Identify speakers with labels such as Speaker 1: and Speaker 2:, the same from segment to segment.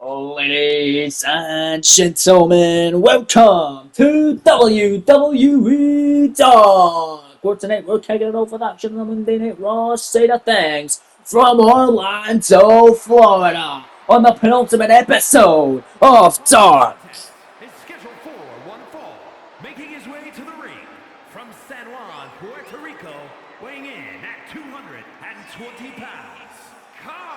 Speaker 1: Ladies and gentlemen, welcome to WWE Talk. For tonight, we're kicking it off with action on the Monday Night Raw side of things from Orlando, Florida, on the penultimate episode of Dark.
Speaker 2: Is scheduled for one fall, making his way to the ring from San Juan, Puerto Rico, weighing in at 220 pounds, Carlito!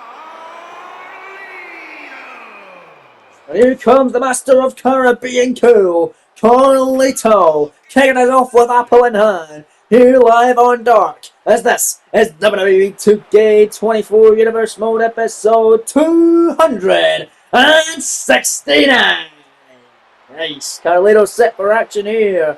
Speaker 1: Here comes the master of Caribbean cool, Carlito, kicking it off with apple in hand, here live on Dark, as this is WWE 2K24 Universe Mode episode 269. Nice, Carlito set for action here.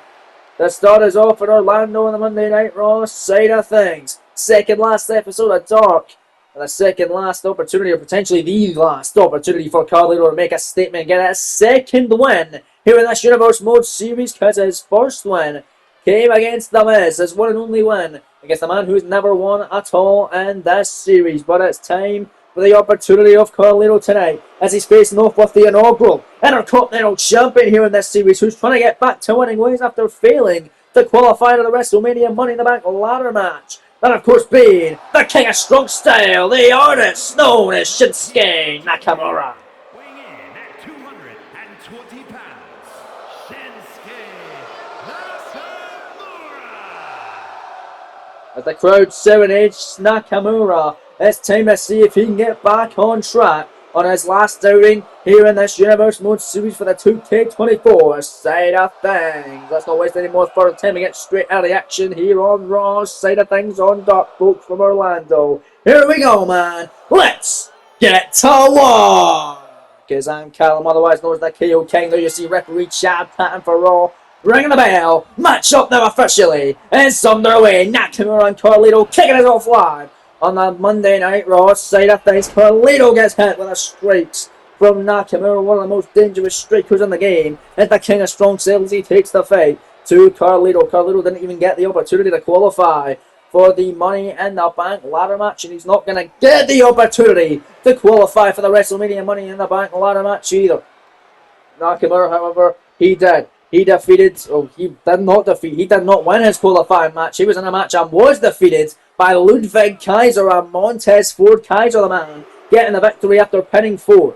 Speaker 1: The start is off in Orlando on the Monday Night Raw side of things. Second last episode of Dark. And the second last opportunity, or potentially the last opportunity for Carlito to make a statement and get a second win here in this Universe Mode series, because his first win came against The Miz, his one and only win against a man who's never won at all in this series. But it's time for the opportunity of Carlito tonight, as he's facing off with the inaugural Intercontinental Champion here in this series, who's trying to get back to winning ways after failing to qualify to the WrestleMania Money in the Bank ladder match. And of course being the King of Strong Style, the artist known as Shinsuke Nakamura.
Speaker 2: Weighing in at 220 pounds, Shinsuke Nakamura!
Speaker 1: As the crowd serenades Nakamura, it's time to see if he can get back on track on his last outing here in this Universe Mode series for the 2K24 side of things. Let's not waste any more further time and get straight out of the action here on Raw's side of things on Dark, folks, from Orlando. Here we go, man. Let's get to war. Because I'm Callum, otherwise known as the KO King. There you see referee Chad Patton for Raw. Ringing the bell. Match up now officially. It's underway. Nakamura and Carlito kicking it off live. On the Monday Night Raw side of things, Carlito gets hit with a strikes from Nakamura, one of the most dangerous strikers in the game. It's the King of Strong Style as he takes the fight to Carlito. Carlito didn't even get the opportunity to qualify for the Money in the Bank ladder match, and he's not going to get the opportunity to qualify for the WrestleMania Money in the Bank ladder match either. Nakamura, however, he did. He did not win his qualifying match. He was in a match and was defeated by Ludwig Kaiser and Montez Ford. Kaiser, the man, getting the victory after pinning Ford.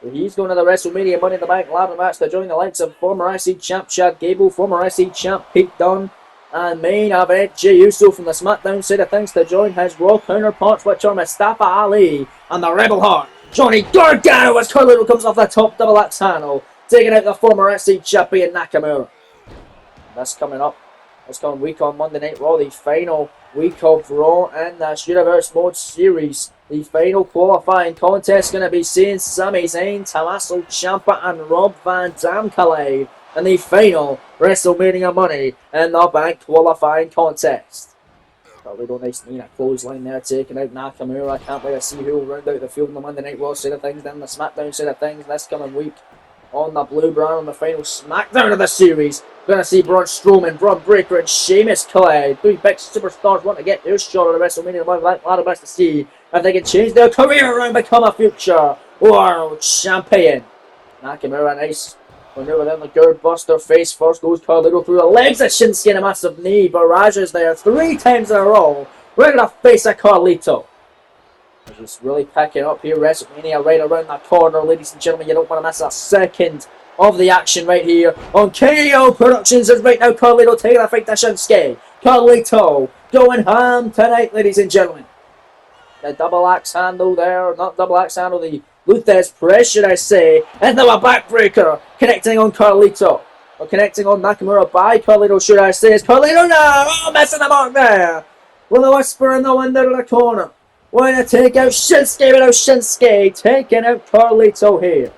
Speaker 1: So he's going to the WrestleMania Money in the Bank ladder match to join the likes of former IC champ Chad Gable, former IC champ Pete Dunne, and main event Jey Uso from the SmackDown side of things to join his Raw counterparts, which are Mustafa Ali and the Rebel Heart, Johnny Gargano, as Carlito comes off the top double axe handle, taking out the former IC champion Nakamura. That's coming up. This coming week on Monday Night Raw, the final week of Raw in this Universe Mode series. The final qualifying contest going to be seeing Sami Zayn, Tommaso Ciampa and Rob Van Dam collide in the final WrestleMania Money in the Bank qualifying contest. Carlito nicely in a clothesline there, taking out Nakamura. I can't wait to see who will round out the field on the Monday Night Raw side of things, then the SmackDown side of things this coming week. On the Blue Brown on the final SmackDown of the series, we're going to see Braun Strowman, Braun Breaker and Sheamus collide. Three big superstars want to get their shot at the WrestleMania Money in the Bank to see if they can change their career around and become a future world champion. Nakamura, nice maneuver down the gird buster. Face first goes Carlito through the legs of Shinsuke and a massive knee. Barrages there 3 times in a row. Right in the face of Carlito. Just really picking up here. WrestleMania right around the corner, ladies and gentlemen. You don't want to miss a second of the action right here on KO Productions. As right now, Carlito taking the fight to Shinsuke. Carlito going ham tonight, ladies and gentlemen. The double axe handle there, not double axe handle, the Luthez press, should I say. And now a backbreaker connecting on Carlito. Or connecting on Nakamura by Carlito, should I say. It's Carlito now. Oh, missing the mark there. With a whisper in the window to the corner. We're going to take out Shinsuke without Shinsuke, taking out Carlito here.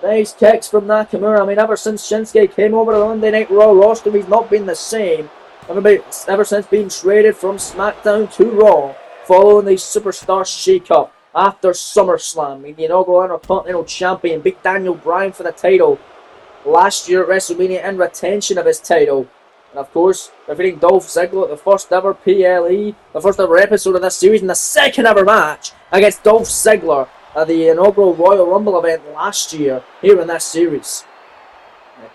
Speaker 1: Nice kicks from Nakamura. I mean, ever since Shinsuke came over to the Monday Night Raw roster, he's not been the same. Ever since being traded from SmackDown to Raw, following the Superstar Shake-Up after SummerSlam. I mean, the inaugural Intercontinental Champion beat Daniel Bryan for the title last year at WrestleMania in retention of his title. And of course, defeating Dolph Ziggler at the first ever PLE, the first ever episode of this series, and the second ever match against Dolph Ziggler at the inaugural Royal Rumble event last year here in this series.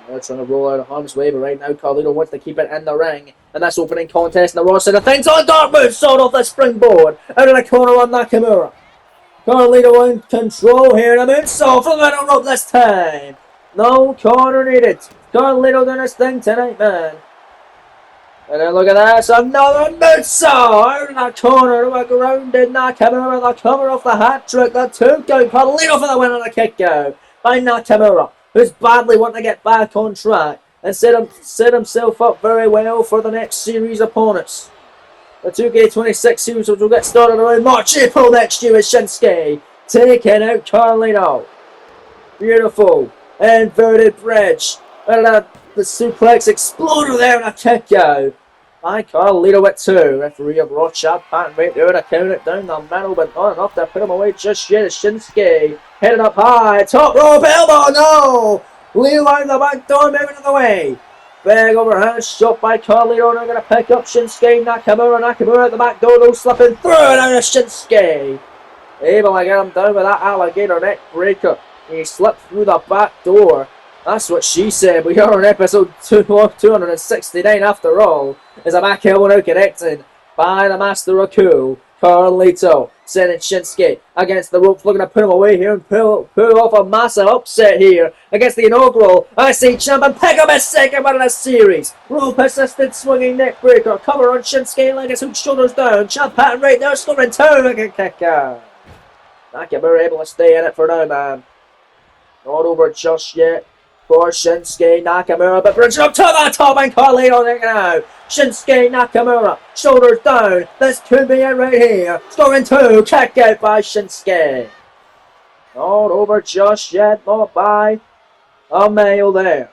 Speaker 1: They're trying to roll out of harm's way, but right now Carlito wants to keep it in the ring. And this opening contest in the Raw side of things. On Dartmouth, sawed off the springboard. Out of the corner on Nakamura. Carlito in control here. And a moonsault from the middle rope this time. No corner needed. Carlito doing his thing tonight, man. And then look at this, another moonsault out of the corner, a grounded Nakamura, the cover off the hat trick, the 2 count, Carlito for the win on the kick out by Nakamura, who's badly wanting to get back on track and set himself up very well for the next series opponents. The 2K26 series, which will get started around March, April next year, with Shinsuke taking out Carlito. Beautiful, inverted bridge, and the suplex exploder there and a kick out by Carlito at 2. Referee of Raw, Chad Patton right there to count it down the middle, but not enough to put him away just yet. Shinsuke headed up high, top rope elbow, no! Levi the back door moving in the way. Big overhand shot by Carlito, and I'm going to pick up Shinsuke Nakamura. Nakamura at the back door, though, slipping through it out of Shinsuke. Able to get him down with that alligator neck breaker. He slipped through the back door. That's what she said. We are on episode 269 after all. As a back elbow now connected by the Master of Cool, Carlito, sending Shinsuke against the ropes, looking to put him away here and pull off a massive upset here against the inaugural IC champion. Pick up his second one in the series. Rope assisted swinging neck breaker. Cover on Shinsuke, leg his hook, shoulders down. Chad Patton right there, scoring 2. Again, kick out. Nakamura able to stay in it for now, man. Not over just yet for Shinsuke Nakamura, but brings it up to the top and Carlito taking out. Shinsuke Nakamura, shoulders down. This could be it right here. Scoring 2, kick out by Shinsuke. Not over just yet, not by a mile there.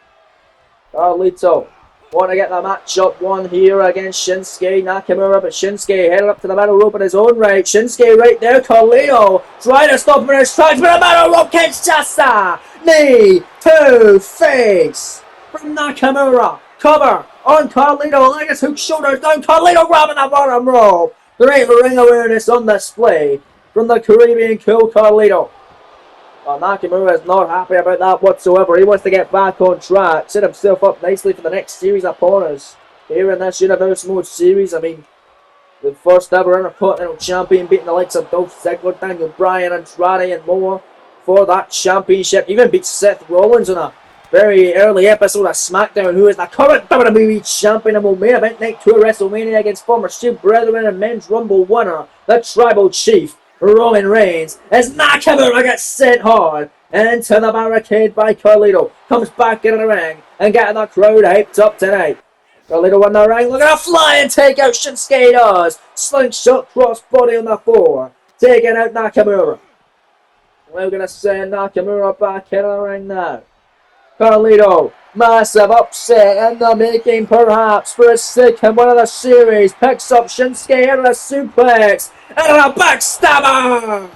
Speaker 1: Carlito want to get the matchup won here against Shinsuke Nakamura, but Shinsuke headed up to the middle rope in his own right. Shinsuke right there, Carlito trying to stop him in his tracks, but a middle rope Kinshasa. Knee to face from Nakamura. Cover on Carlito, leg his hook, shoulders down. Carlito grabbing the bottom rope. Great ring awareness on display from the Caribbean Cool Carlito. Well, Nakamura is not happy about that whatsoever. He wants to get back on track, set himself up nicely for the next series opponents here in this Universe Mode series. I mean, the first ever Intercontinental Champion beating the likes of Dolph Ziggler, Daniel Bryan, Andrade, and more for that championship. Even beat Seth Rollins in a very early episode of SmackDown, who is the current WWE Champion and will main event night 2 of WrestleMania against former Shield Brethren and Men's Rumble winner, the Tribal Chief, Roman Reigns, as Nakamura gets sent hard into the barricade by Carlito. Comes back into the ring and getting the crowd hyped up tonight. Carlito in the ring, look at a flying takeout Shinsuke does. Slingshot crossbody on the floor, taking out Nakamura. We're going to send Nakamura back in the ring now. Carlito, massive upset in the making perhaps for his second one of the series. Picks up Shinsuke out of the suplex. And a backstabber!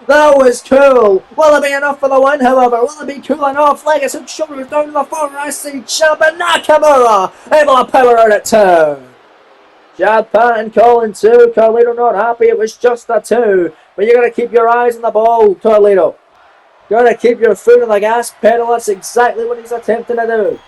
Speaker 1: That was cool. Will it be enough for the win, however? Will it be cool enough? Leg his shoulders down to the former IC champion Nakamura. Able to power out at 2. Chad Patton calling 2. Carlito not happy. It was just a 2. But you got to keep your eyes on the ball, Carlito. Got to keep your foot on the gas pedal. That's exactly what he's attempting to do.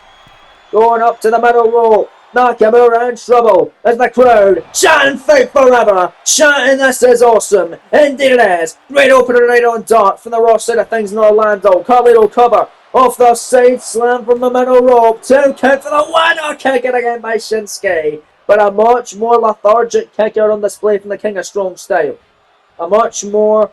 Speaker 1: Going up to the middle rope. Nakamura in trouble as the crowd chanting "Fight Forever," chanting "This is awesome." Indeed it is. Great opener right on dot from the Raw side of things in Orlando. Carlito cover off the side slam from the middle rope. 2 count for the win. Oh, kick it again by Shinsuke. But a much more lethargic kick out on display from the King of Strong Style. A much more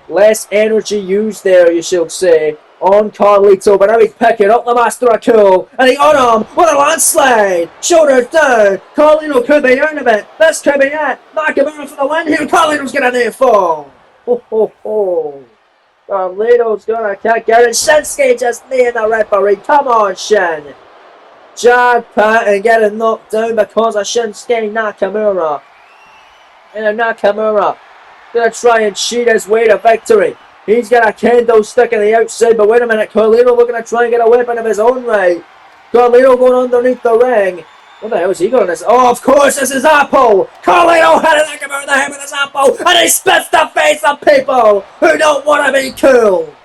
Speaker 1: less energy used there, you should say, on Carlito, but now he's picking up the Master of Cool, and he on him with a landslide. Shoulders down. Carlito could be out of it. This could be it. Nakamura for the win here. Carlito's going to near fall. Ho, ho, ho. Carlito's going to kick out, and Shinsuke just near the referee. Come on, Shin. Chad Patton getting knocked down because of Shinsuke Nakamura. And Nakamura going to try and cheat his way to victory. He's got a kendo stick on the outside, but wait a minute, Carlito looking to try and get a weapon of his own right. Carlito going underneath the ring. What the hell is he got on this? Oh, of course, this is Apple! Carlito had an Nakamura in the head with his Apple, and he spits the face of people who don't want to be cool!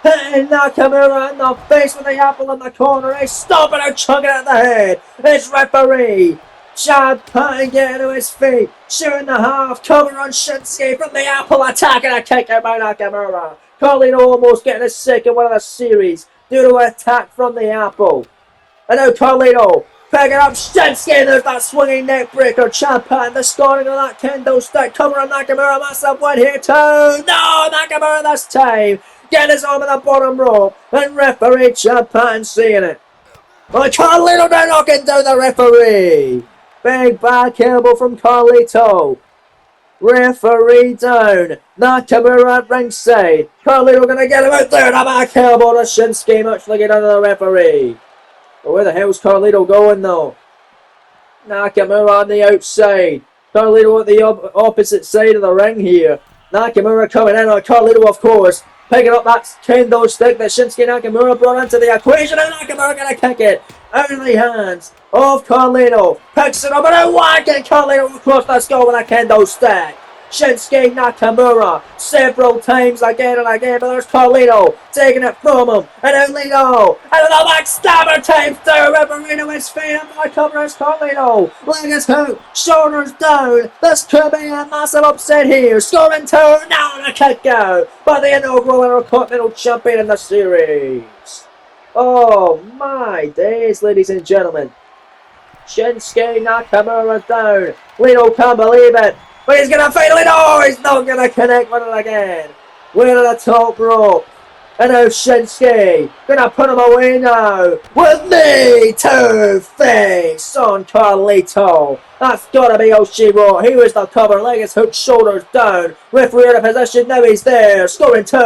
Speaker 1: Hitting Nakamura in the face with the apple in the corner. He's stomping and chugging at the head. It's referee Chad Patton getting to his feet. Shooting the half. Cover on Shinsuke from the apple. Attacking a kick out by Nakamura. Carlito almost getting his second win of the series due to an attack from the apple. And now Carlito picking up Shinsuke. There's that swinging neck breaker. Chad Patton the scoring of that kendo stick. Cover on Nakamura. Massive win here too. No, Nakamura this time. Getting his arm in the bottom rope, and referee Chad Patton seeing it. But Carlito now knocking down the referee. Big back elbow from Carlito. Referee down. Nakamura at ringside. Carlito gonna get him out there. The back elbow to Shinsuke, much like it under the referee. But where the hell's Carlito going though? Nakamura on the outside. Carlito at the opposite side of the ring here. Nakamura coming in on Carlito, of course. Picking up that kendo stick that Shinsuke Nakamura brought into the equation, and Nakamura gonna kick it out of the hands of Carlito. Picks it up and a whacking Carlito across the skull with a kendo stick. Shinsuke Nakamura several times again and again, but there's Carlito taking it from him, and out they go, and the backstabber times two, referee to his feet, and the cover is Carlito, leg is hooked, shoulders down, this could be a massive upset here, scoring two, now the kick out, by the inaugural Intercontinental Champion in the series. Oh my days, ladies and gentlemen. Shinsuke Nakamura down, Lito can't believe it. But he's going to finally, no, he's not going to connect with it again. We're at the top rope. And now Shinsuke going to put him away now. With knee to face on Carlito. That's got to be Oshiro. He was the cover, leg is hooked, shoulders down. Referee out of position, now he's there. Scoring two.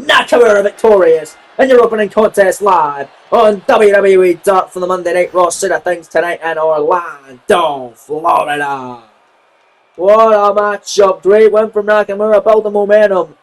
Speaker 1: Nakamura victorious. And your opening contest live on WWE Dark for the Monday Night Raw side of things tonight in Orlando, Florida. What a matchup. Great win from Nakamura. Build the momentum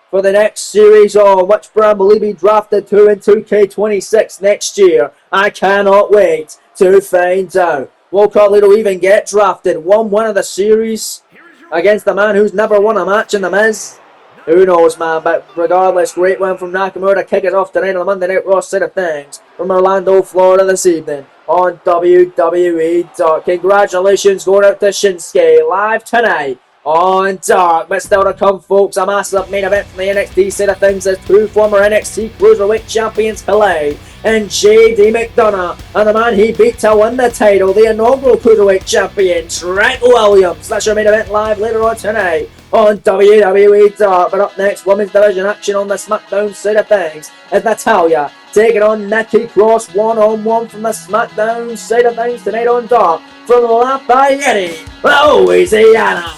Speaker 1: for the next series on which brand will he be drafted to in 2K26 next year. I cannot wait to find out. Will Carlito even get drafted? One win of the series against the man who's never won a match in The Miz? Who knows, man, but regardless, great win from Nakamura to kick it off tonight on the Monday Night Raw side of things from Orlando, Florida this evening on WWE Dark. Congratulations going out to Shinsuke live tonight on Dark. But still to come, folks, a massive main event from the NXT side of things as two former NXT Cruiserweight champions collide. And JD McDonough and the man he beat to win the title, the inaugural Cruiserweight champion, Trent Williams. That's your main event live later on tonight on WWE Dark. But up next, women's division action on the SmackDown side of things as Natalya taking on Nikki Cross one-on-one from the SmackDown side of things tonight on Dark from Lafayette, Louisiana.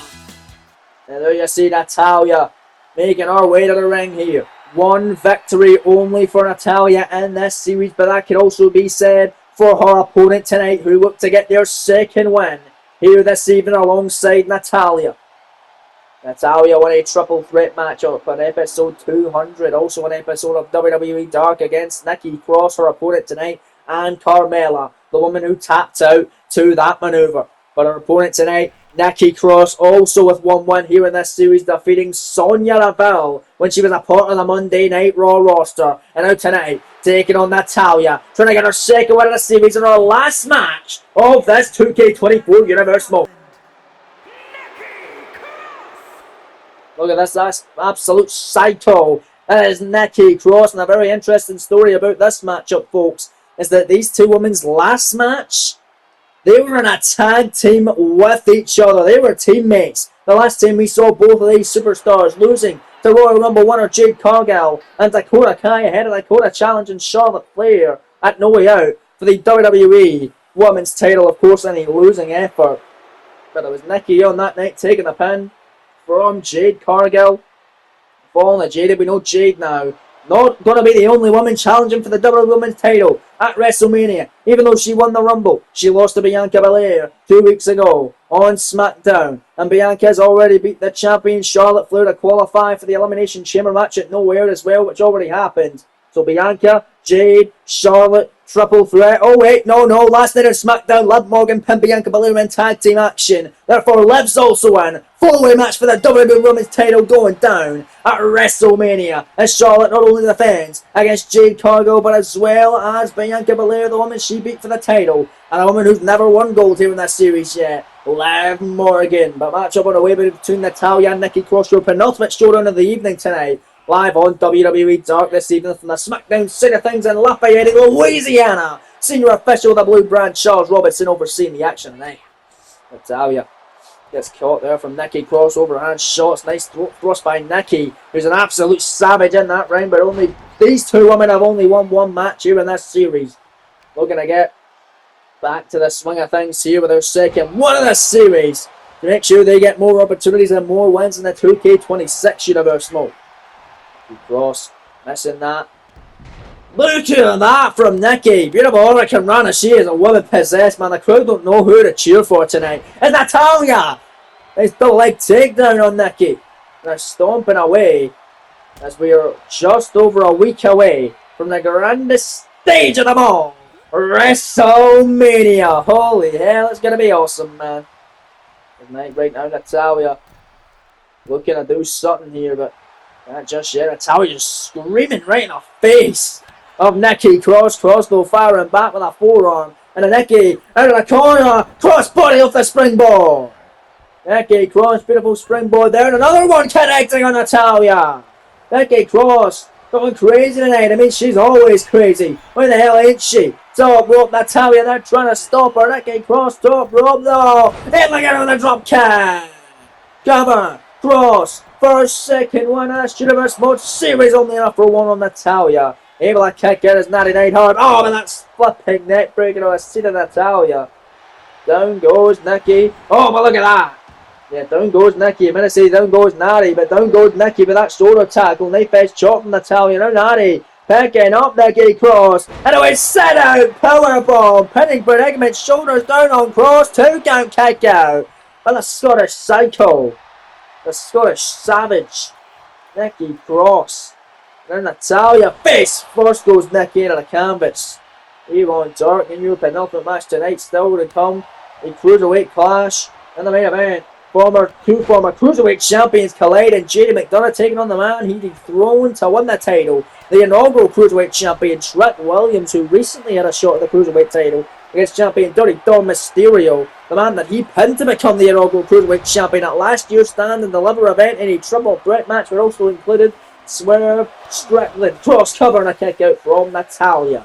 Speaker 1: And there you see Natalya making her way to the ring here. One victory only for Natalya in this series, but that can also be said for her opponent tonight, who looked to get their second win here this evening alongside Natalya. Natalya won a triple threat matchup on episode 200, also an episode of WWE Dark against Nikki Cross, her opponent tonight, and Carmella, the woman who tapped out to that maneuver. But her opponent tonight, Nikki Cross, also with one win here in this series, defeating Sonya Deville when she was a part of the Monday Night Raw roster. And now tonight, taking on Natalya, trying to get her second win of the series in her last match of this 2K24 Universe mode. Look at this, that's absolute psycho. That is Nikki Cross, and a very interesting story about this matchup, folks, is that these two women's last match, they were in a tag team with each other. They were teammates. The last time we saw both of these superstars losing to Royal Rumble winner Jade Cargill and Dakota Kai ahead of Dakota challenging Charlotte Flair at No Way Out for the WWE Women's title, of course, in a losing effort. But it was Nikki on that night taking the pin from Jade Cargill. Falling to Jade, we know Jade now. Not going to be the only woman challenging for the WWE Women's title at WrestleMania. Even though she won the Rumble, she lost to Bianca Belair 2 weeks ago on SmackDown. And Bianca has already beat the champion Charlotte Flair to qualify for the Elimination Chamber match at Nowhere as well, which already happened. So Bianca Jade, Charlotte, triple threat. Oh wait, no, last night on SmackDown, Liv Morgan, pinned Bianca Belair in tag team action. Therefore, Liv's also in. Four-way match for the WWE Women's title going down at WrestleMania, as Charlotte not only defends against Jade Cargill, but as well as Bianca Belair, the woman she beat for the title, and a woman who's never won gold here in that series yet, Liv Morgan. But match up on the way between Natalya and Nikki Cross, your penultimate showdown of the evening tonight. Live on WWE Dark this evening from the SmackDown side of things in Lafayette, Louisiana. Senior official of the Blue Brand, Charles Robinson, overseeing the action tonight. Natalya gets caught there from Nikki Cross, overhand shots. Nice throat thrust by Nikki, who's an absolute savage in that round, but only these two women have only won one match here in this series. Looking to get back to the swing of things here with their second one of this series to make sure they get more opportunities and more wins in the 2K26 Universe mode. Cross missing that. Look at that from Nikki. Beautiful Hurricane Rana. She is a woman possessed, man. The crowd don't know who to cheer for tonight. It's Natalya. It's the leg takedown on Nikki. They're stomping away as we are just over a week away from the grandest stage of them all, WrestleMania. Holy hell, it's going to be awesome, man. Good night right now, Natalya. Looking to do something here, but not just yet. Natalya screaming right in the face of Nikki Cross. Crossbow firing back with a forearm. And a Nikki out of the corner. Cross body off the springboard. Nikki Cross, beautiful springboard there. And another one connecting on Natalya. Nikki Cross going crazy tonight. I mean, she's always crazy. Where the hell ain't she? Top rope, Natalya. They're trying to stop her. Nikki Cross, top rope though. Hit like it on the drop kick. Cover. Cross. First, second one in this Universe mode series, only enough for one on Natalya. Able to kick out his 99 hard. Oh, and that's flipping neck breaker on a seat of Natalya. Down goes Nikki. Oh, but look at that. Yeah, down goes Nikki. I'm going to say down goes Nari, but down goes Nikki with that shoulder tackle. Knife edge chop from Natalya. Now Nari picking up Nikki Cross. And it was set out. Powerbomb. Pinning predicament. Shoulders down on Cross. 2 count kick out. And the Scottish Psycho. The Scottish Savage, Nikki Cross. Then Natalya, face first goes Nikki into the canvas. Yvonne Dark in your penultimate match tonight, still to come. A Cruiserweight clash in the main event. Two former Cruiserweight champions collide, and JD McDonough taking on the man he dethroned to win the title. The inaugural Cruiserweight champion, Trick Williams, who recently had a shot at the Cruiserweight title against champion Dirty Dom Mysterio, the man that he pinned to become the inaugural Cruiserweight champion at last year's Stand and Deliver event. In a triple threat match were also included Swerve, Strickland, cross cover and a kick out from Natalya.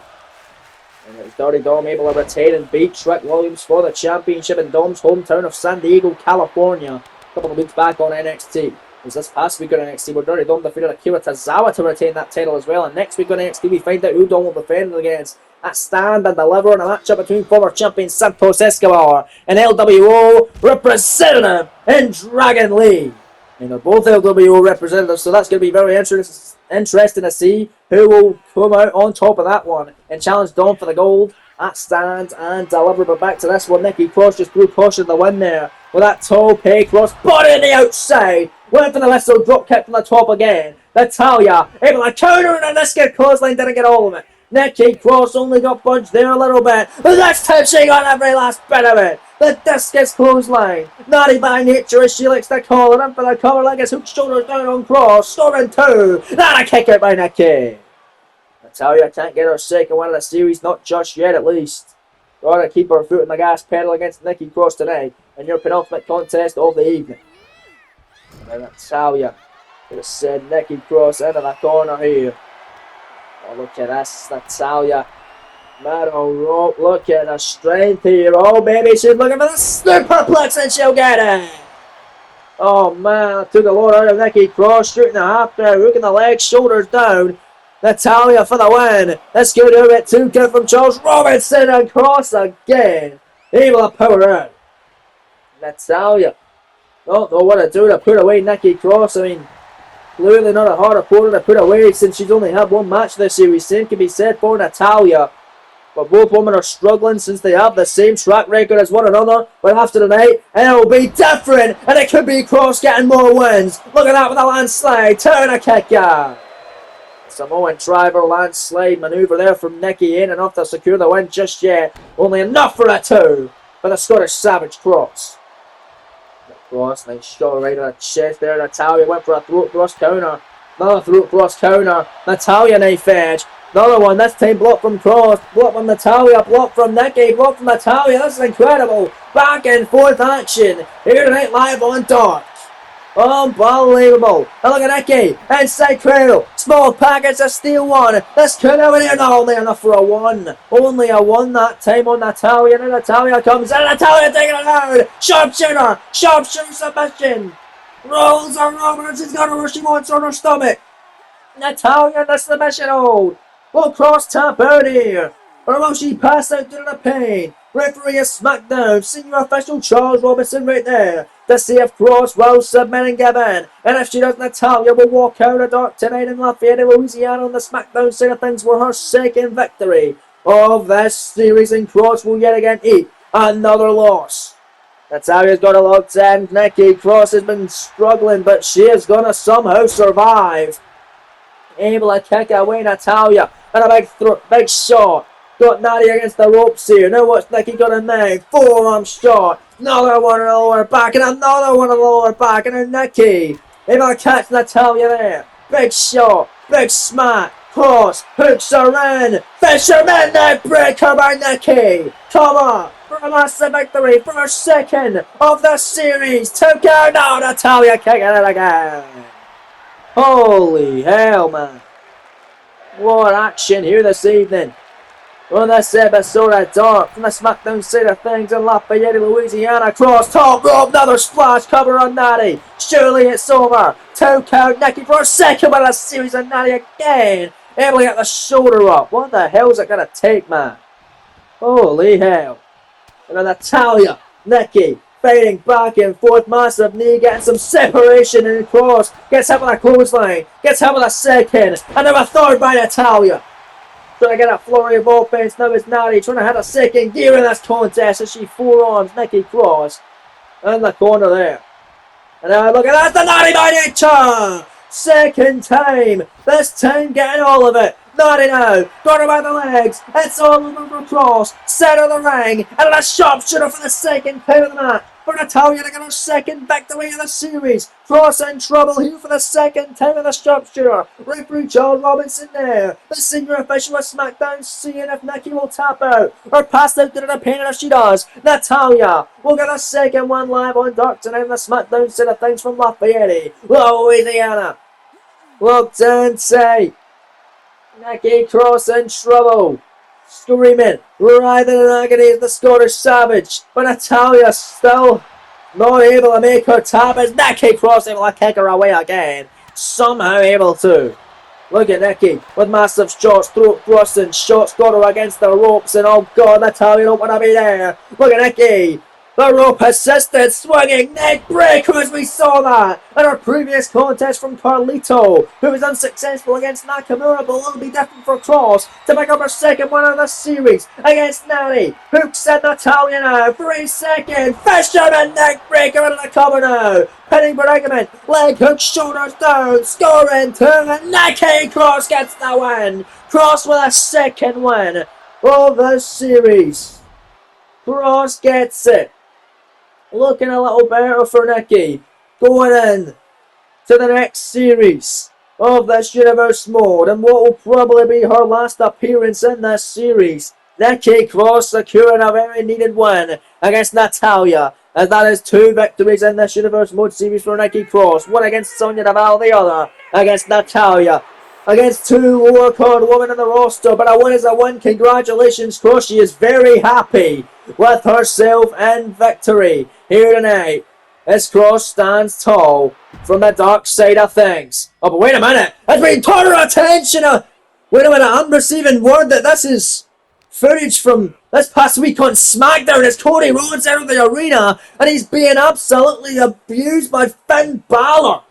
Speaker 1: And it was Dirty Dom able to retain and beat Trick Williams for the championship in Dom's hometown of San Diego, California, a couple of weeks back on NXT. It was this past week on NXT where Dirty Dom defeated Akira Tozawa to retain that title as well. And next week on NXT we find out who Dom will defend against at Stand and Deliver in a matchup between former champion Santos Escobar and LWO representative in Dragon Lee. And they're both LWO representatives, so that's going to be very interesting to see who will come out on top of that one and challenge Dom for the gold at Stand and Deliver. But back to this one, Nikki Cross just threw caution to the win there with that toe pay cross body on the outside. Went for the little drop kick from the top again. Natalya able to counter and this good clothesline, didn't get all of it. Nikki Cross only got punched there a little bit, but this time she got every last bit of it. The discus clothesline. Naughty by nature as she likes to call it in for the cover like his hook shoulders down on Cross. Storming 2. Not a kick out by Nikki. Natalya can't get her second win of the series, not just yet at least. Gotta keep her foot in the gas pedal against Nikki Cross tonight in your penultimate contest of the evening. And Natalya could have sent Nikki Cross into the corner here. Oh, look at this, Natalya. Metal rope, look at the strength here. Oh, baby, she's looking for the superplex and she'll get it. Oh, man, took a lot out of Nikki Cross, shooting the half there, hooking the legs, shoulders down. Natalya for the win. Let's go to it. 2 count from Charles Robinson and Cross again. Able to power out. Natalya don't know what to do to put away Nikki Cross. I mean, clearly not a hard opponent to put away since she's only had one match this series. Same can be said for Natalya. But both women are struggling since they have the same track record as one another. But after tonight, and it will be different. And it could be Cross getting more wins. Look at that with a landslide. Turn a kick out. Samoan driver landslide maneuver there from Nikki, ain't enough to secure the win just yet. Only enough for a 2 for the Scottish Savage Cross. Cross, nice shot right on the chest there. Natalia went for a throat thrust counter. Another throat thrust counter. Natalia knife edge. Another one, this time blocked from Cross. Blocked from Natalia. Blocked from Nikki. Blocked from Natalia. This is incredible. Back and forth action. Here tonight live on Dark. Unbelievable. And look at Nikki. Inside cradle. Small package of steel one. This could have been only enough for a 1. Only a 1 that time on Natalia. And Natalia comes in. Natalia taking it out. Sharpshooter. Sharpshooter submission. Rolls her over. She's got her where she wants on her stomach. Natalia the submission hold. Will Cross tap out here? Or will she pass out due to the pain? Referee of SmackDown, senior official Charles Robinson right there to see if Cross will submit and give in. And if she does, Natalia will walk out of Dark tonight in Lafayette, Louisiana on the SmackDown side of things for her second victory of this series. And Cross will yet again eat another loss. Natalia's got a locked in. Nikki Cross has been struggling, but she is going to somehow survive. Able to kick away Natalia. And a big shot. Got Natty against the ropes here. Now what's Nikki gonna make? Forearm shot. Another one on the lower back. And another one on the lower back. And then Nikki able to catch Natalia there. Big shot. Big smack. Cross. Hooks her in. Fisherman neck breaker by Nikki. Come on. For a massive victory. For her second of the series. Took out now. Natalia kicking it again. Holy hell, man. What action here this evening on this episode of Dark from the SmackDown side of things in Lafayette, Louisiana. Cross, top rope, another splash cover on Natty. Surely it's over. 2 count, Nikki for a second with a series of Natty again. Able to get the shoulder up. What the hell is it going to take, man? Holy hell. And then Natalia, Nikki, fighting back and forth, massive knee, getting some separation in the Cross, gets hit with a clothesline, gets hit with a second, and then a third by Natalia. Trying to get a flurry of offense, now it's Natty trying to hit a second gear in this contest as she forearms Nikki Cross in the corner there. And now look at that, the Natty by nature! Second time, this time getting all of it. Natty now, got her by the legs, it's all over for Cross, center of the ring, and a sharpshooter for the second time of the match. For Natalia to get her second victory of the series. Cross in trouble here for the second time of the sharpshooter. Referee Charles Robinson there. The senior official of SmackDown seeing if Nikki will tap out or pass out to the pain, and if she does, Natalia will get a second one live on Dark tonight on the SmackDown side of things from Lafayette, Louisiana. Looked inside. Nikki Cross in trouble. Screaming, writhing in agony as the Scottish Savage. But Natalia still not able to make her tap as Nikki Cross able to kick her away again. Somehow able to. Look at Nikki with massive shots, throat thrusting, shots got her against the ropes, and oh god, Natalia don't want to be there. Look at Nikki. The rope assisted swinging neck breaker as we saw that in our previous contest from Carlito, who was unsuccessful against Nakamura, but will be different for Cross to pick up her second win of the series against Natty. Hooks in Natalia now for a second. Fisherman neck breaker into the cover now. Pinning predicament, leg hook, shoulders down, scoring 2, and Nikki Cross gets the win. Cross with a second win of the series. Cross gets it. Looking a little better for Nikki. Going in to the next series of this Universe mode, and what will probably be her last appearance in this series. Nikki Cross securing a very needed win against Natalia, as that is 2 victories in this Universe mode series for Nikki Cross. One against Sonya Deville, the other against Natalia. Against 2 lower card women in the roster, but a win is a win. Congratulations, Cross. She is very happy with herself in victory here tonight. As Cross stands tall from the dark side of things. Oh, but wait a minute. It's been turned her attention. Wait a minute. I'm receiving word that this is footage from this past week on SmackDown as Cody Rhodes out of the arena and he's being absolutely abused by Finn Balor.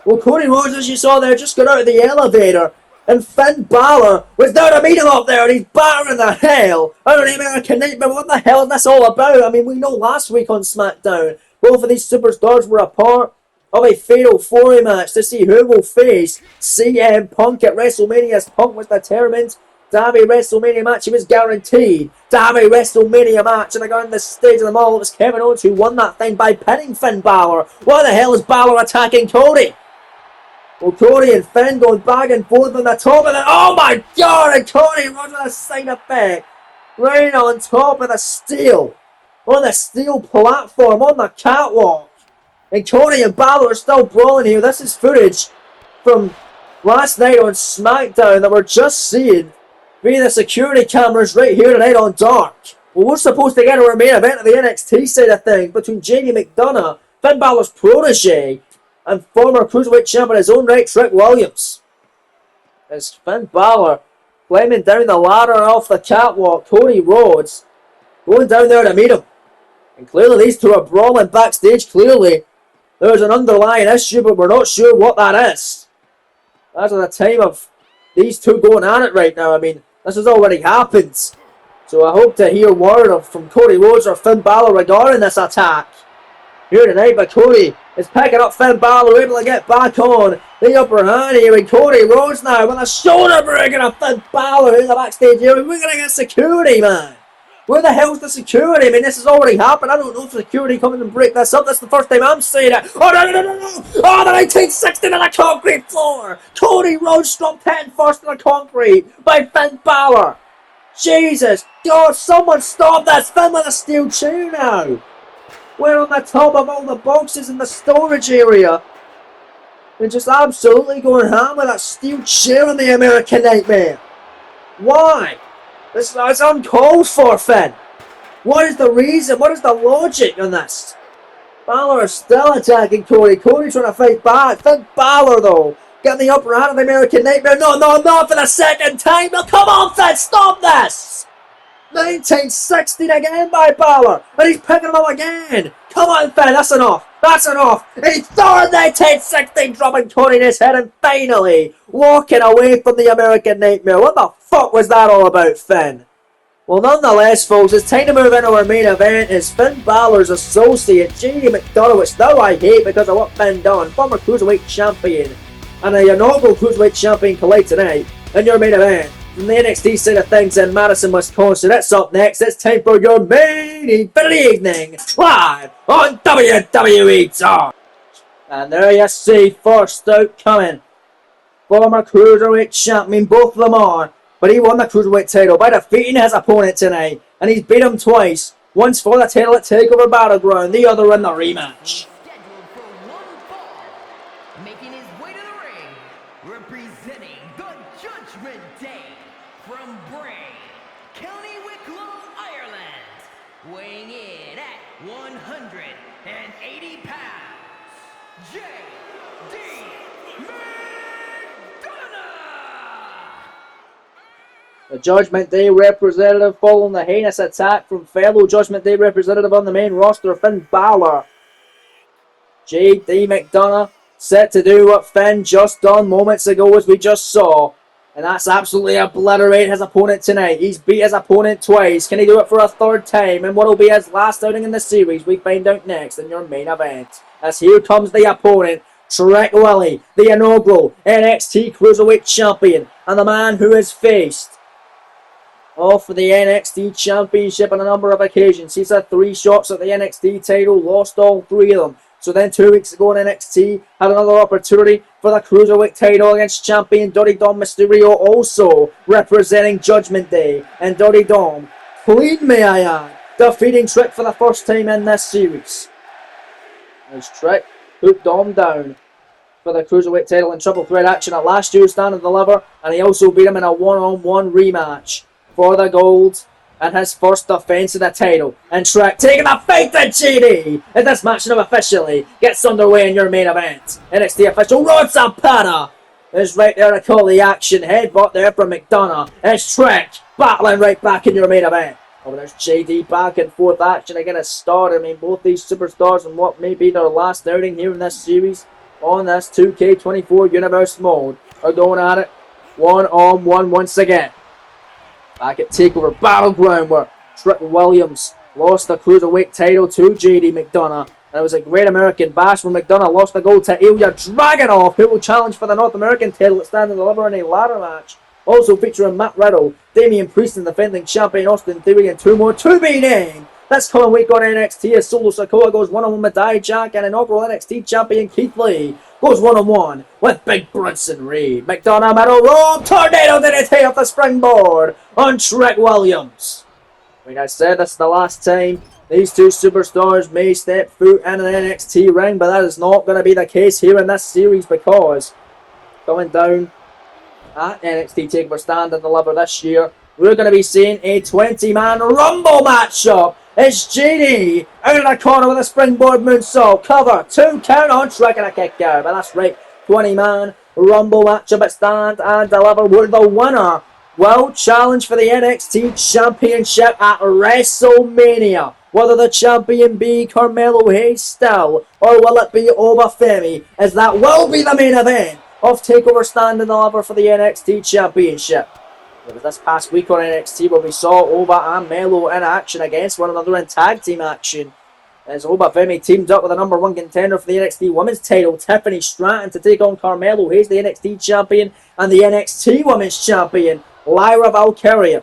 Speaker 1: Well, Cody Rhodes, as you saw there, just got out of the elevator, and Finn Balor was there to meet him up there, and he's battering the hell out of the American Nightmare. What the hell is this all about? I mean, we know last week on SmackDown, both of these superstars were a part of a fatal 4-way match to see who will face CM Punk at WrestleMania, as Punk was determined to have a WrestleMania match. He was guaranteed to have a WrestleMania match, and on the stage of the mall, it was Kevin Owens who won that thing by pinning Finn Balor. Why the hell is Balor attacking Cody? Well, Cody and Finn going back and forth on the top of the... Oh my god! And Cody runs with a side effect right on top of the steel. On the steel platform, on the catwalk. And Cody and Balor are still brawling here. This is footage from last night on SmackDown that we're just seeing via the security cameras right here tonight on Dark. Well, we're supposed to get our main event of the NXT side of things between JD McDonough, Finn Balor's protege, and former Cruiserweight champion in his own right, Trick Williams. As Finn Balor climbing down the ladder off the catwalk, Cody Rhodes going down there to meet him. And clearly these two are brawling backstage. Clearly there's an underlying issue, but we're not sure what that is. As of the time of these two going at it right now, I mean, this has already happened. So I hope to hear word from Cody Rhodes or Finn Balor regarding this attack here tonight. But Cody is picking up Finn Balor, able to get back on the upper hand here. And Cody Rhodes now with a shoulder breaker of Finn Balor in the backstage area. We're going to get security, man. Where the hell's the security? I mean, this has already happened. I don't know if security comes and break this up. That's the first time I'm seeing it. Oh, no. Oh, the 1960 to the concrete floor. Cody Rhodes struck head first to the concrete by Finn Balor. Jesus. God, someone stop this. Finn with a steel chair now. We're on the top of all the boxes in the storage area. And just absolutely going ham with that steel chair in the American Nightmare. Why? This is uncalled for, Finn. What is the reason? What is the logic on this? Balor is still attacking Cody. Cody trying to fight back. Finn Balor, though, getting the upper hand of the American Nightmare. No, not for the second time. No, come on, Finn, stop this. 1916 again by Balor. And he's picking him up again. Come on, Finn, that's enough. That's enough. He's throwing 1916, dropping Cody in his head, and finally walking away from the American Nightmare. What the fuck was that all about, Finn? Well, nonetheless, folks, it's time to move into our main event. Is Finn Balor's associate, JD McDonough, which now I hate because of what Finn done, former Cruiserweight champion, and a inaugural Cruiserweight champion collide tonight in your main event from the NXT side of things in Madison, Wisconsin. That's up next. It's time for your main event of the evening, live on WWE Talk. And there you see, first out coming, former Cruiserweight champion, both of them are. But he won the Cruiserweight title by defeating his opponent tonight. And he's beat him twice. Once for the title at TakeOver Battleground, the other in the rematch.
Speaker 3: Scheduled for one fall, making his way to the ring, representing the Judgment Day from Bray, County Wicklow, Ireland, weighing in at 180 pounds, J.D.
Speaker 1: The Judgment Day representative following the heinous attack from fellow Judgment Day representative on the main roster, Finn Balor. J.D. McDonough set to do what Finn just done moments ago, as we just saw. And that's absolutely obliterate his opponent tonight. He's beat his opponent twice. Can he do it for a third time? And what will be his last outing in the series? We find out next in your main event. As here comes the opponent, Trick Willie, the inaugural NXT Cruiserweight Champion, and the man who has faced off for the NXT Championship on a number of occasions. He's had 3 shots at the NXT title, lost all 3 of them. So then 2 weeks ago in NXT, had another opportunity for the Cruiserweight title against champion Dirty Dom Mysterio, also representing Judgment Day. And Dirty Dom, clean may I add, defeating Trick for the first time in this series. As Trick put Dom down for the Cruiserweight title in triple threat action at last year's Stand and Deliver, and he also beat him in a one-on-one rematch for the gold and his first defense of the title. And Trick taking the fight to JD as this match now officially gets underway in your main event. NXT official Rod Zapata is right there to call the action. Headbutt there from McDonough. It's Trick battling right back in your main event. Oh, there's JD back and forth action again at start. I mean, both these superstars in what may be their last outing here in this series on this 2K24 Universe mode are going at it one-on-one once again. Back at TakeOver Battleground, where Trick Williams lost the Cruiserweight title to JD McDonough And it was a great American bash when McDonough lost the goal to Ilya Dragunov, who will challenge for the North American title at Stand and Deliver in a ladder match. Also featuring Matt Riddle, Damian Priest, and defending champion Austin Theory, and 2 more to be named. This coming week on NXT as Solo Sikoa goes one-on-one with Dijak, and inaugural NXT champion Keith Lee goes one-on-one with Big Bronson Reed. McDonough middle rope, tornado DDT off the springboard on Trick Williams. Like I said, this is the last time these two superstars may step foot in an NXT ring, but that is not going to be the case here in this series, because going down at NXT TakeOver Stand and Deliver this year, we're going to be seeing a 20-man Rumble matchup. It's JD out of the corner with a springboard moonsault. Cover, 2 count on Trick and a kick out. But that's right, 20-man Rumble matchup at Stand and Deliver, where the winner will challenge for the NXT Championship at WrestleMania. Whether the champion be Carmelo Hayes still, or will it be Obafemi, as that will be the main event of TakeOver Stand and Deliver for the NXT Championship. It was this past week on NXT where we saw Oba and Melo in action against one another in tag team action, as Obafemi teamed up with the number 1 contender for the NXT Women's title, Tiffany Stratton, to take on Carmelo Hayes, the NXT champion, and the NXT Women's champion, Lyra Valkyria,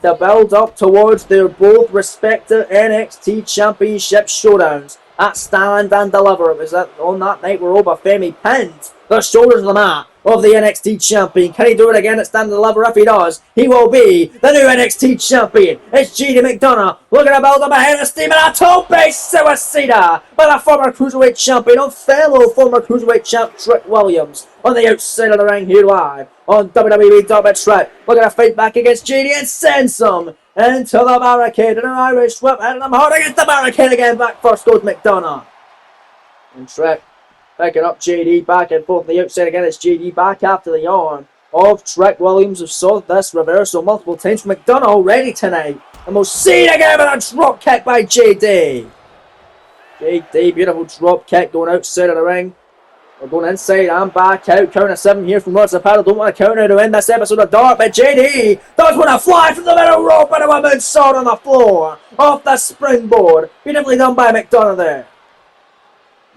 Speaker 1: to build up towards their both respective NXT Championship showdowns at Stand and Deliver. It was on that night where Obafemi pinned the shoulders of the mat of the NXT champion. Can he do it again at Stand and Deliver? If he does, he will be the new NXT champion. It's JD McDonough looking to build up ahead of steam, and a tope suicida by the former Cruiserweight champion and fellow former Cruiserweight champ Trick Williams on the outside of the ring here live on WWE. Trick looking to fight back against JD and send some into the barricade, and an Irish whip hitting him hard against the barricade again. Back first goes McDonough, and Trick picking up JD back and forth on the outside again. It's JD back after the arm of Trick Williams. We've saw this reversal multiple times from McDonough already tonight, and we'll see it again with a drop kick by JD. JD, beautiful drop kick going outside of the ring. We're going inside and back out. Count of 7 here from Rods Paddle. Don't want to count out to end this episode of Dark, but JD does want to fly from the middle rope and a woman's sword on the floor off the springboard. Beautifully done by McDonough there.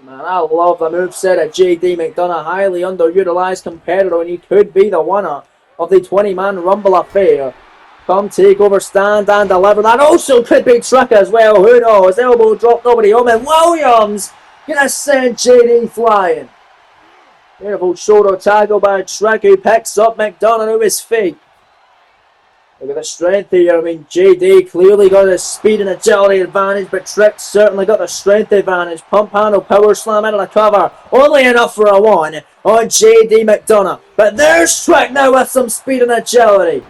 Speaker 1: Man, I love the moveset of JD McDonough. Highly underutilized competitor, and he could be the winner of the 20-man Rumble affair. Come TakeOver Stand and Deliver. That also could be Trick as well. Who knows? Elbow drop, nobody home, and Williams gonna send JD flying. Beautiful shoulder tackle by Trick, who picks up McDonough to his feet. Look at the strength here. I mean, JD clearly got his speed and agility advantage, but Trick certainly got the strength advantage. Pump handle, power slam into the cover. Only enough for a 1 on JD McDonough. But there's Trick now with some speed and agility.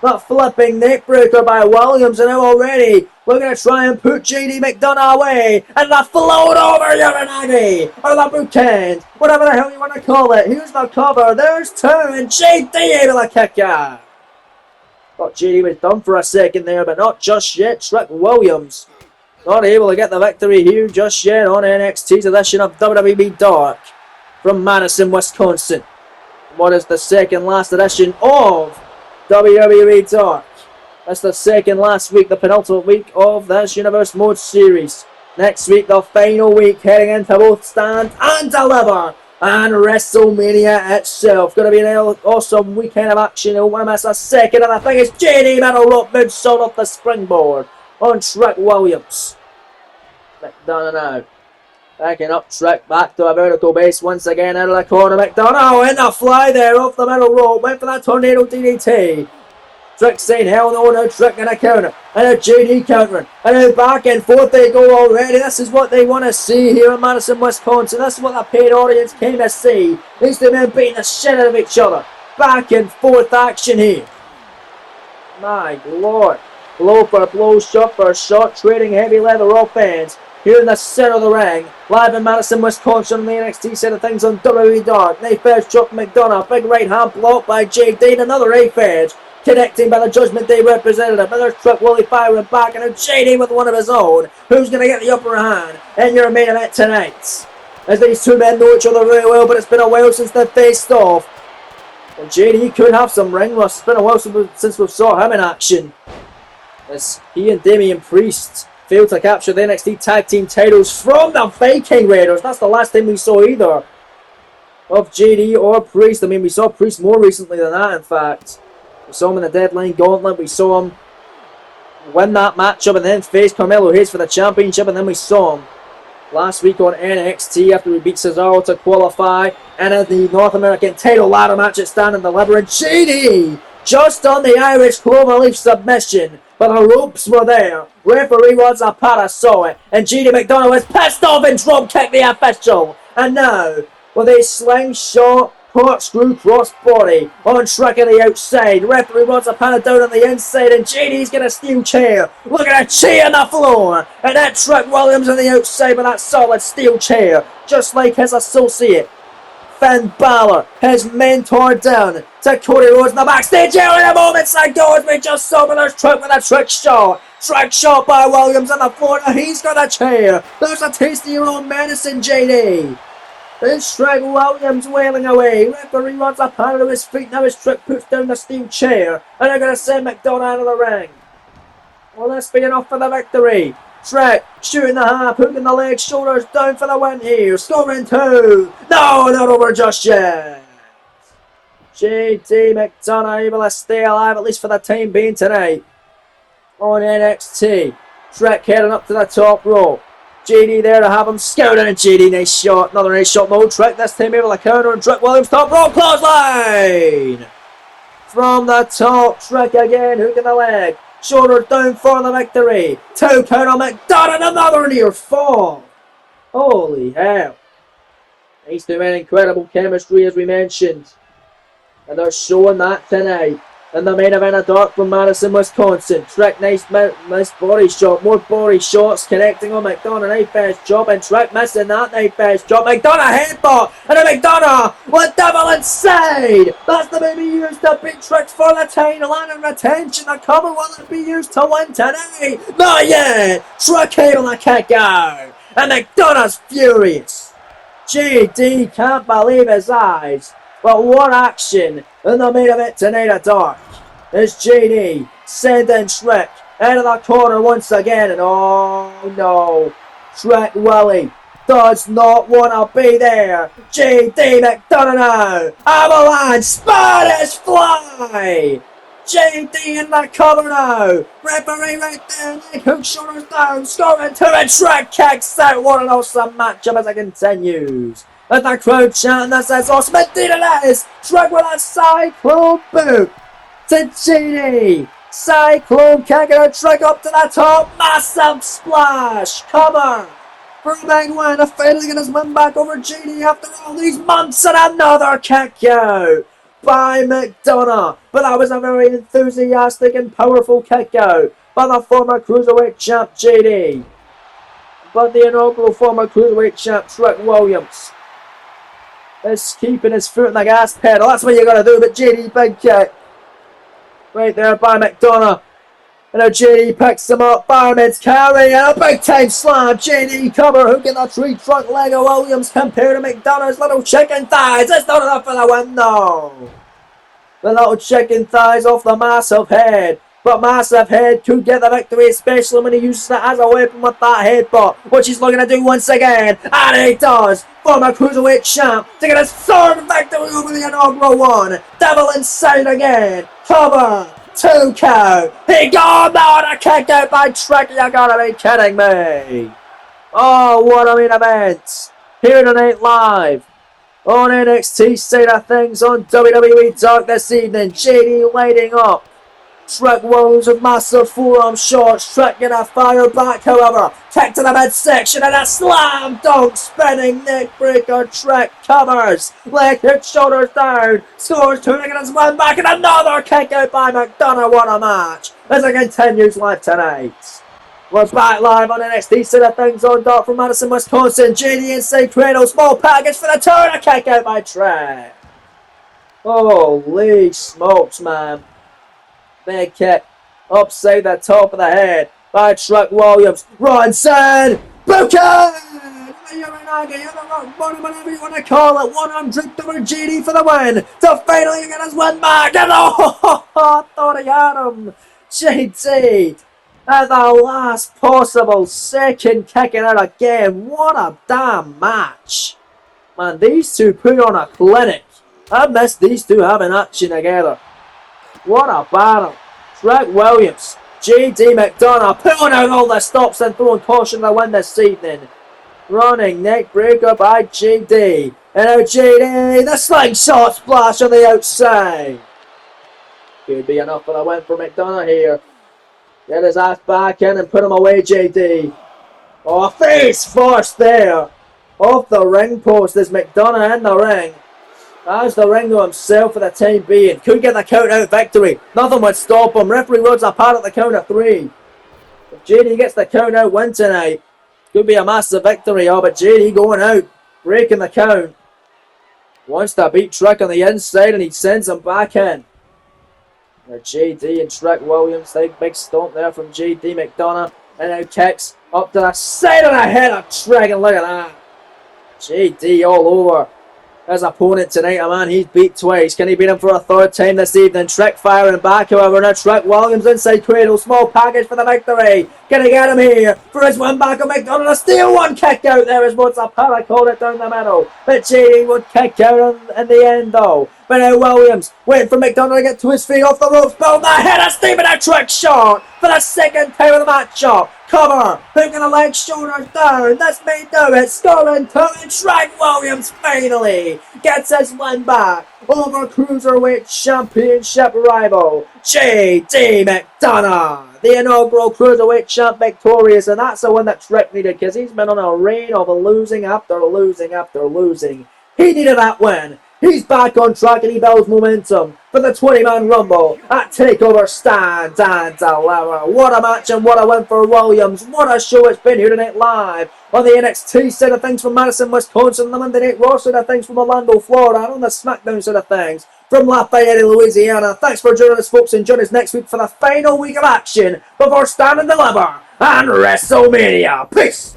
Speaker 1: That flipping neckbreaker by Williams, and now already looking to try and put JD McDonough away. And the float over Uranagi, or the bookend, whatever the hell you want to call it. Here's the cover. There's 2, and JD able to kick out. Thought JD was done for a second there, but not just yet. Trick Williams not able to get the victory here just yet on NXT's edition of WWE Dark from Madison, Wisconsin. What is the second last edition of WWE Dark? That's the second last week, the penultimate week of this Universe Mode series. Next week, the final week, heading into both Stand and Deliver and WrestleMania itself. Going to be an awesome weekend of action. Don't want to miss a second. And I think it's JD middle rope moonsault off the springboard on Trick Williams. McDonough now backing up Trick back to a vertical base once again out of the corner. McDonough in the fly there off the middle rope. Went for that tornado DDT. Trick saying hell no, no. Trick in a counter, and a JD countering, and now back and forth they go already. This is what they want to see here in Madison, Wisconsin. This is what the paid audience came to see. These two men beating the shit out of each other. Back and forth action here. My lord. Blow for blow, shot for shot, trading heavy leather offense here in the center of the ring. Live in Madison, Wisconsin on the NXT side of things on WWE Dark. Knife edge drop McDonough. Big right hand block by JD, and another knife edge. Connecting by the Judgment Day representative. But there's Trick Willie firing back, and JD with one of his own. Who's going to get the upper hand in your main event tonight? As these two men know each other really well, but it's been a while since they've faced off. And JD could have some ring rust. It's been a while since we saw him in action, as he and Damian Priest failed to capture the NXT Tag Team titles from the Viking Raiders. That's the last time we saw either of JD or Priest. I mean, we saw Priest more recently than that, in fact. We saw him in the Deadline Gauntlet. We saw him win that matchup and then face Carmelo Hayes for the championship. And then we saw him last week on NXT after he beat Cesaro to qualify. And at the North American title ladder match at Stand and Deliver. And JD just on the Irish Cloverleaf submission. But the ropes were there. Referee Rod Zapata saw it. And JD McDonough was pissed off and drop kicked the official. And now, with a slingshot corkscrew crossbody on Shrek on the outside. Referee Rod Zapata down on the inside. And JD's got a steel chair. Look at a chair on the floor. And that Trick Williams on the outside with that solid steel chair. Just like his associate Finn Balor, his mentor down to Cody Rhodes in the backstage area. A moments ago as we just saw with there's Trick with a trick shot. Trick shot by Williams on the floor. Now he's got a chair. There's a taste of your own medicine, JD. There's Trick Williams wailing away. Referee runs up out of his feet. Now his Trick puts down the steel chair. And they're going to send McDonough out of the ring. Well, this be enough for the victory. Trick shooting the half, hooking the legs, shoulders down for the win here. Scoring 2. No, not over just yet. JD McDonough able to stay alive at least for the time being tonight on NXT. Trick heading up to the top rope. JD there to have him scouting, and JD nice shot. Another nice shot. No Trick this time able to counter, and Trick Williams top rope clothesline from the top. Trick again hooking the leg. Shoulders down for the victory. 2 count on McDonough, another near fall. Holy hell. These two men incredible chemistry as we mentioned. And they're showing that tonight. And the main event of Dark from Madison, Wisconsin. Trick, nice body shot. More body shots connecting on McDonough. Knife edge job. And Trick missing that knife edge job. McDonough headbutt. And then McDonough with devil inside. That's the baby used to beat Trick for the title. And in retention, the cover will it be used to win today? Not yet. Trick able to kick out. And McDonough's furious. JD can't believe his eyes. But what action in the main event tonight at Dark is JD sending Trick out of the corner once again. And oh no, Trick Willie does not want to be there. JD McDonough now. Avalanche, Spanish Fly. JD in the cover now. Referee right there. Leg hook, shoulders down. Scoring 2 and Trick kicks out. What an awesome matchup as it continues. With the crowd chanting, that says awesome. Indeed it is. Trick with a cyclone boot to JD. Cyclone kicking a Trick up to the top. Massive splash. Cover for a big win. A finally getting his win back over JD after all these months. And another kick out by McDonough. But that was a very enthusiastic and powerful kick out by the former Cruiserweight champ JD. But the inaugural former Cruiserweight champ Trick Williams is keeping his foot in the gas pedal. That's what you got to do. But JD, big kick right there by McDonough. And now JD picks him up. Fireman's carry and a big time slam. JD cover, hooking the tree trunk leg of Williams compared to McDonough's little chicken thighs. It's not enough for the win, no. The little chicken thighs off the massive head. But Massive Head could get the victory, especially when he uses it as a weapon with that headbutt, which he's looking to do once again. And he does! Former Cruiserweight champ to get his 3rd victory over the inaugural one. Devil inside again. Cover. 2 count. He got a kick out by Trick. You gotta be kidding me. Oh, what a main event. Here tonight live on NXT side of things on WWE Dark this evening. JD lighting up. Trick Williams with massive forearm shots. Trick gonna fire back, however. Kick to the midsection and a slam dunk. Spinning neck breaker. Trick covers. Leg hook, shoulders down. Scores 2 to get his win back. And another kick out by McDonough. What a match as it continues live tonight. We're back live on NXT side of things on Dark from Madison, Wisconsin. JD inside cradle. Small package for the 2 and a kick out by Trick. Holy smokes, man. Big kick upside the top of the head by Trick Williams. Ronson! Booker! Whatever you want to call it. 100 over JD for the win. To finally get his win back. And oh, thought he had him. JD At the last possible second, kicking out again. What a damn match. Man, these two put on a clinic. I missed these two having action together. What a battle. Trek Williams, JD McDonough pulling out all the stops and throwing caution to win this evening. Running neck breaker by JD. And now JD, the slingshot splash on the outside. Could be enough for the win for McDonough here. Get his ass back in and put him away, JD. Oh, face first there. Off the ring post is McDonough in the ring. Has the ring to himself for the time being. Could get the count out victory. Nothing would stop him. Referee rules apart at the count of 3. If JD gets the count out win tonight, could be a massive victory. Oh, but JD going out, breaking the count. Wants to beat Trick on the inside and he sends him back in. Now JD and Trick Williams, big stomp there from JD McDonough. And now kicks up to the side of the head of Trick, and look at that. JD all over his opponent tonight, man. He's beat twice. Can he beat him for a third time this evening? Trick firing back, however. Now Trick Williams inside cradle. Small package for the victory. Can he get him here for his win back on McDonough? A steal one kick out there as Mozzapella called it down the middle. But JD would kick out in the end though. But now Williams waiting for McDonough to get to his feet off the ropes. Build that head of steam and a Trick shot for the second time of the match up. Cover, hooking the leg, shoulders down. This may do it. Scoring two, and Trick Williams finally gets his win back over Cruiserweight Championship rival JD McDonough. The inaugural Cruiserweight champ victorious, and that's the one that Trick needed because he's been on a reign of losing after losing after losing. He needed that win. He's back on track and he builds momentum for the 20-man Rumble at TakeOver Stand and Deliver. What a match and what a win for Williams. What a show it's been here tonight live on the NXT side of things from Madison, Wisconsin, the Monday Night Raw side of things from Orlando, Florida, and on the SmackDown side of things from Lafayette, Louisiana. Thanks for joining us, folks, and join us next week for the final week of action before Stand and Deliver and WrestleMania. Peace!